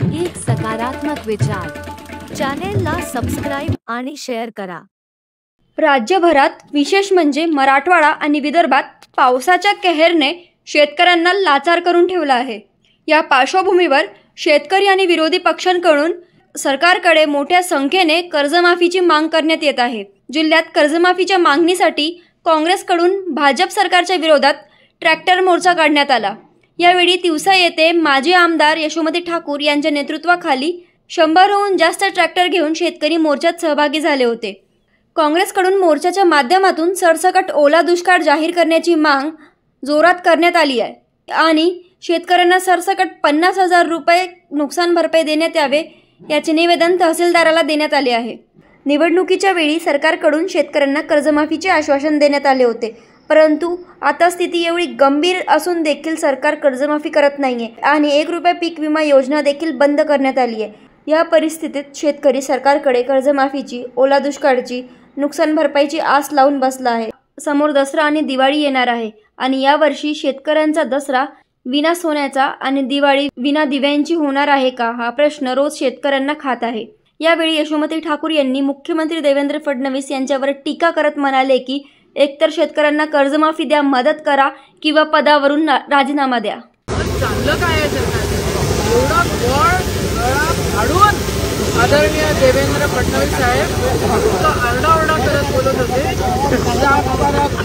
एक सकारात्मक विचार। चॅनेलला सबस्क्राइब आणि शेअर करा। राज्यभरात विशेष म्हणजे मराठवाडा आणि विदर्भात पावसाच्या कहरने शेतकऱ्यांना लाचार करून ठेवला आहे। या पार्श्वभूमीवर शेतकरी आणि विरोधी पक्षांकडून सरकारकडे मोठ्या संख्येने कर्जमाफीची माग करण्यात येत आहे। जिल्ह्यात कर्जमाफीच्या मागणीसाठी काँग्रेसकडून भाजप सरकारच्या विरोधात ट्रॅक्टर मोर्चा काढण्यात आला। यावेळी तिवसा येथे माजी आमदार यशोमती ठाकूर यांच्या नेतृत्वाखाली 100हून जास्त ट्रॅक्टर घेऊन शेतकरी मोर्चात सहभागी झाले होते। काँग्रेसकडून मोर्चाच्या माध्यमातून सरसकट ओला दुष्काळ जाहीर करण्याची माग जोरात करण्यात आली आहे आणि शेतकऱ्यांना सरसकट 50,000 रुपये नुकसान भरपाई देण्यात यावे याचे निवेदन तहसीलदाराला देण्यात आले आहे। निवडणुकीच्या वेळी सरकारकडून शेतकऱ्यांना कर्जमाफीचे आश्वासन देण्यात आले होते, परंतु आता स्थिती एवढी गंभीर असून देखील सरकार कर्जमाफी करत नाहीये आणि 1 रुपया पीक विमा योजना देखील बंद करण्यात आली आहे। या परिस्थितीत शेतकरी सरकारकडे कर्जमाफीची, ओला दुष्काळाची, नुकसान भरपाईची आस लावून बसला आहे। समोर दसरा आणि दिवाळी येणार आहे आणि यावर्षी शेतकऱ्यांचा दसरा विना सोन्याचा आणि दिवाळी विना दिव्यांची होणार आहे का, हा प्रश्न रोज शेतकऱ्यांना खात आहे। यावेळी यशोमती ठाकूर यांनी मुख्यमंत्री देवेंद्र फडणवीस यांच्यावर टीका करत म्हणाले की एकतर शेतकऱ्यांना कर्जमाफी द्या, मदत करा किंवा पदावरून राजीनामा द्या। चांगलं काय आहे सरकारचं, एवढा गळ आडून आदरणीय देवेंद्र फडणवीस साहेब आरडाओरडा करत बोलत होते,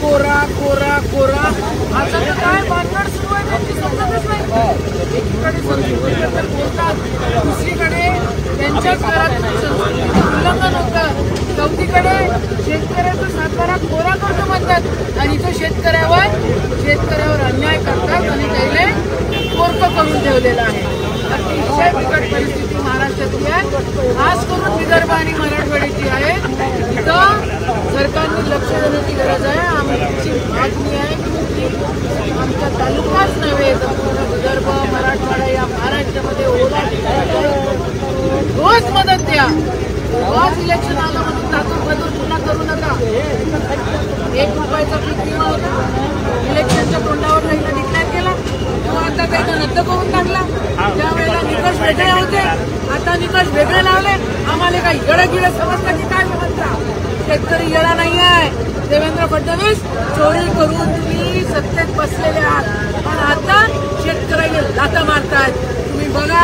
कोरा कोरा कोरा। आता तर काय भानगड सुरू आहे त्यांची समजतच नाही। एकीकडे संस्कृतीबद्दल बोलतात, दुसरीकडे त्यांच्याच घरात संस्कृतीचं उल्लंघन होतं, चौथीकडे शेतकऱ्याचा सातबारा कोरा करतो म्हणतात आणि इथं शेतकऱ्यावर अन्याय करतात आणि त्याला कोरकं करून ठेवलेलं आहे। अतिशय बिकट परिस्थिती महाराष्ट्रातली आहे, खास करून विदर्भ आणि मराठवाड्याची आहे। इथं सरकारने लक्ष देण्याची गरज आहे। आमची मागणी आहे की आमचा तालुकाच नव्हे तर पूर्ण विदर्भ मराठवाडा या महाराष्ट्रामध्ये ओला रोज मदत द्या। रोज इलेक्शन आलं म्हणून तातून पुन्हा करू नका। 1 रुपयाचा पीक विमा होता, इलेक्शनच्या तोंडावर नाही डिक्लेअर केला, तो आता काही रद्द करून टाकला। त्यावेळेला निकष वेगळे होते, आता निकष वेगळे लावले। आम्हाला काही येडगिळ समजतं की काय समजता? शेतकरी येडा नाही आहे। देवेंद्र फडणवीस चोरी करून तुम्ही सत्तेत बसलेले आहात पण आता शेतकऱ्याला लाथा मारतायत। तुम्ही बघा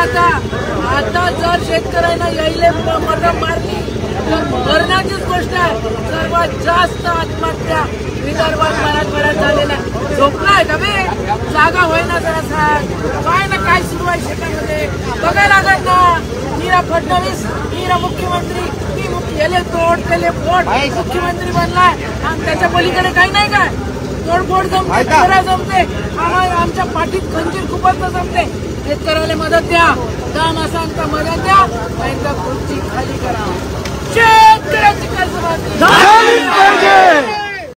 आता जर शेतकऱ्यांना यायले मदत मारली तर मरण्याचीच गोष्ट आहे। सर्वात जास्त आत्महत्या विदर्भात मराठवाड्यात झालेल्या झोपलाय का बे? जागा होईना जरा साहेब, काय ना काय सुरू आहे शेतामध्ये बघायला लागत ना। मीरा फडणवीस मीरा मुख्यमंत्री याले तोड त्याले फोड मुख्यमंत्री बनलाय आणि त्याच्या पलीकडे काही नाही काय? तोडफोड जमते, खरा जमते, आमच्या पाठीत खंजीर खूपच जमते। शेतकऱ्याला मदत द्या, काम असाल तर मदत द्या, नाही तर खुर्ची खाली करा।